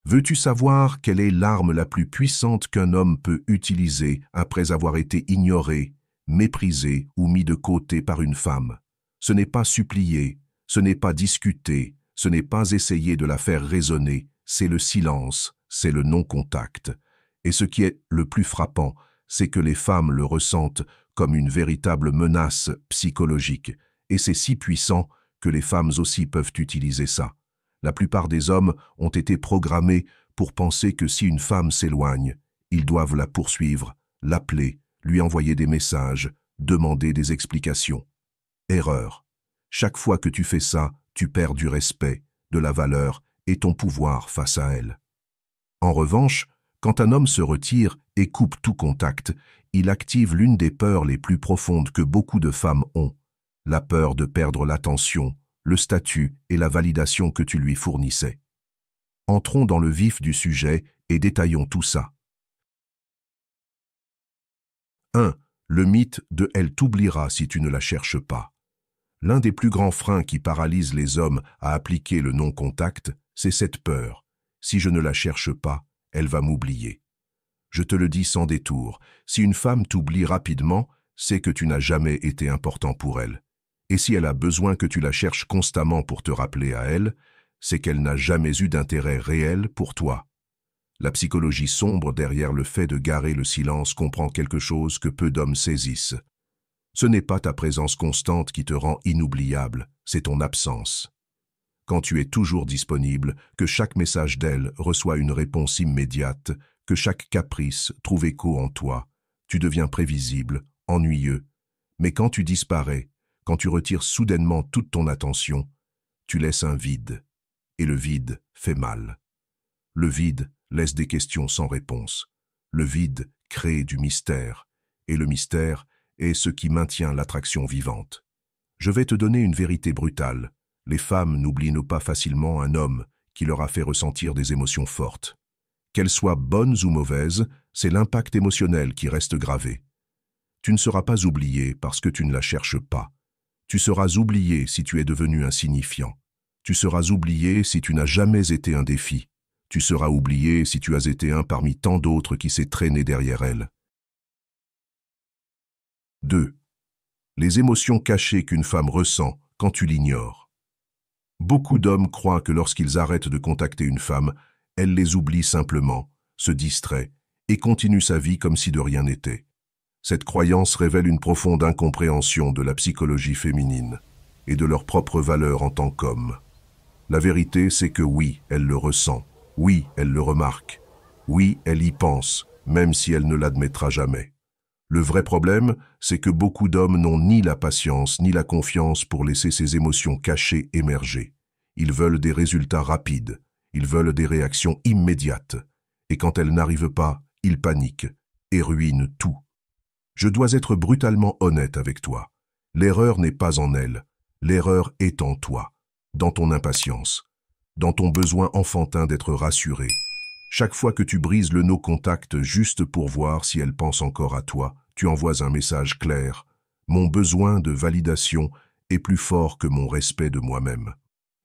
Veux-tu savoir quelle est l'arme la plus puissante qu'un homme peut utiliser après avoir été ignoré, méprisé ou mis de côté par une femme? Ce n'est pas supplier, ce n'est pas discuter, ce n'est pas essayer de la faire raisonner, c'est le silence, c'est le non-contact. Et ce qui est le plus frappant, c'est que les femmes le ressentent comme une véritable menace psychologique. Et c'est si puissant que les femmes aussi peuvent utiliser ça. La plupart des hommes ont été programmés pour penser que si une femme s'éloigne, ils doivent la poursuivre, l'appeler, lui envoyer des messages, demander des explications. Erreur. Chaque fois que tu fais ça, tu perds du respect, de la valeur et ton pouvoir face à elle. En revanche, quand un homme se retire et coupe tout contact, il active l'une des peurs les plus profondes que beaucoup de femmes ont, la peur de perdre l'attention, le statut et la validation que tu lui fournissais. Entrons dans le vif du sujet et détaillons tout ça. 1. Le mythe de « elle t'oubliera si tu ne la cherches pas ». L'un des plus grands freins qui paralyse les hommes à appliquer le non-contact, c'est cette peur. Si je ne la cherche pas, elle va m'oublier. Je te le dis sans détour, si une femme t'oublie rapidement, c'est que tu n'as jamais été important pour elle. Et si elle a besoin que tu la cherches constamment pour te rappeler à elle, c'est qu'elle n'a jamais eu d'intérêt réel pour toi. La psychologie sombre derrière le fait de garer le silence comprend quelque chose que peu d'hommes saisissent. Ce n'est pas ta présence constante qui te rend inoubliable, c'est ton absence. Quand tu es toujours disponible, que chaque message d'elle reçoit une réponse immédiate, que chaque caprice trouve écho en toi, tu deviens prévisible, ennuyeux. Mais quand tu disparais, quand tu retires soudainement toute ton attention, tu laisses un vide. Et le vide fait mal. Le vide laisse des questions sans réponse. Le vide crée du mystère. Et le mystère est ce qui maintient l'attraction vivante. Je vais te donner une vérité brutale. Les femmes n'oublient pas facilement un homme qui leur a fait ressentir des émotions fortes. Qu'elles soient bonnes ou mauvaises, c'est l'impact émotionnel qui reste gravé. Tu ne seras pas oublié parce que tu ne la cherches pas. Tu seras oublié si tu es devenu insignifiant. Tu seras oublié si tu n'as jamais été un défi. Tu seras oublié si tu as été un parmi tant d'autres qui s'est traîné derrière elle. 2. Les émotions cachées qu'une femme ressent quand tu l'ignores. Beaucoup d'hommes croient que lorsqu'ils arrêtent de contacter une femme, elle les oublie simplement, se distrait et continue sa vie comme si de rien n'était. Cette croyance révèle une profonde incompréhension de la psychologie féminine et de leur propre valeur en tant qu'homme. La vérité, c'est que oui, elle le ressent, oui, elle le remarque, oui, elle y pense, même si elle ne l'admettra jamais. Le vrai problème, c'est que beaucoup d'hommes n'ont ni la patience ni la confiance pour laisser ces émotions cachées émerger. Ils veulent des résultats rapides, ils veulent des réactions immédiates, et quand elles n'arrivent pas, ils paniquent et ruinent tout. Je dois être brutalement honnête avec toi. L'erreur n'est pas en elle, l'erreur est en toi, dans ton impatience, dans ton besoin enfantin d'être rassuré. Chaque fois que tu brises le no-contact juste pour voir si elle pense encore à toi, tu envoies un message clair. Mon besoin de validation est plus fort que mon respect de moi-même.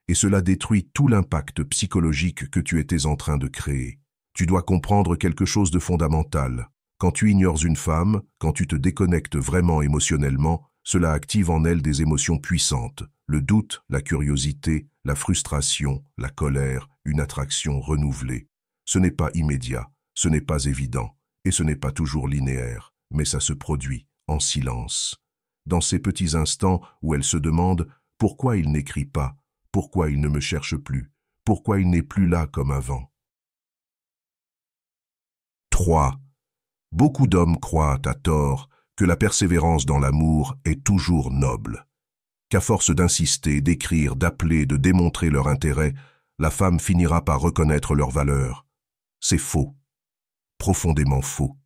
Et cela détruit tout l'impact psychologique que tu étais en train de créer. Tu dois comprendre quelque chose de fondamental. Quand tu ignores une femme, quand tu te déconnectes vraiment émotionnellement, cela active en elle des émotions puissantes. Le doute, la curiosité, la frustration, la colère, une attraction renouvelée. Ce n'est pas immédiat, ce n'est pas évident, et ce n'est pas toujours linéaire, mais ça se produit en silence. Dans ces petits instants où elle se demande pourquoi il n'écrit pas, pourquoi il ne me cherche plus, pourquoi il n'est plus là comme avant. 3. Beaucoup d'hommes croient, à tort, que la persévérance dans l'amour est toujours noble. Qu'à force d'insister, d'écrire, d'appeler, de démontrer leur intérêt, la femme finira par reconnaître leur valeur. C'est faux, profondément faux.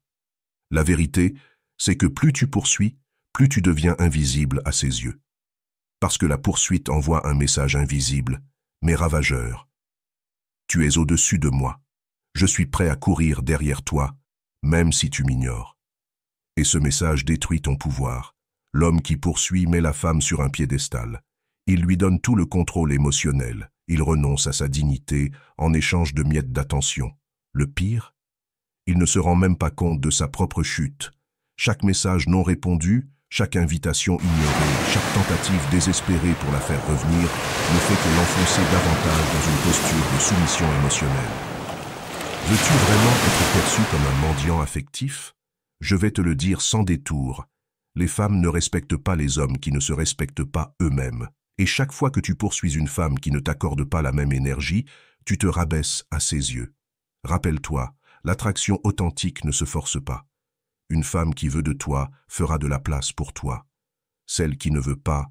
La vérité, c'est que plus tu poursuis, plus tu deviens invisible à ses yeux. Parce que la poursuite envoie un message invisible, mais ravageur. Tu es au-dessus de moi. Je suis prêt à courir derrière toi, même si tu m'ignores. Et ce message détruit ton pouvoir. L'homme qui poursuit met la femme sur un piédestal. Il lui donne tout le contrôle émotionnel. Il renonce à sa dignité en échange de miettes d'attention. Le pire, il ne se rend même pas compte de sa propre chute. Chaque message non répondu, chaque invitation ignorée, chaque tentative désespérée pour la faire revenir ne fait que l'enfoncer davantage dans une posture de soumission émotionnelle. Veux-tu vraiment être perçu comme un mendiant affectif? Je vais te le dire sans détour. Les femmes ne respectent pas les hommes qui ne se respectent pas eux-mêmes. Et chaque fois que tu poursuis une femme qui ne t'accorde pas la même énergie, tu te rabaisses à ses yeux. Rappelle-toi, l'attraction authentique ne se force pas. Une femme qui veut de toi fera de la place pour toi. Celle qui ne veut pas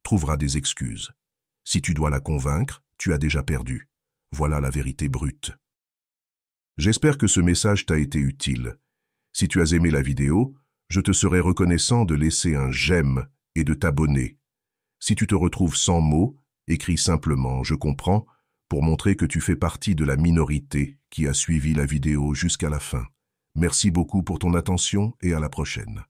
trouvera des excuses. Si tu dois la convaincre, tu as déjà perdu. Voilà la vérité brute. J'espère que ce message t'a été utile. Si tu as aimé la vidéo, je te serai reconnaissant de laisser un j'aime et de t'abonner. Si tu te retrouves sans mots, écris simplement « Je comprends » pour montrer que tu fais partie de la minorité qui a suivi la vidéo jusqu'à la fin. Merci beaucoup pour ton attention et à la prochaine.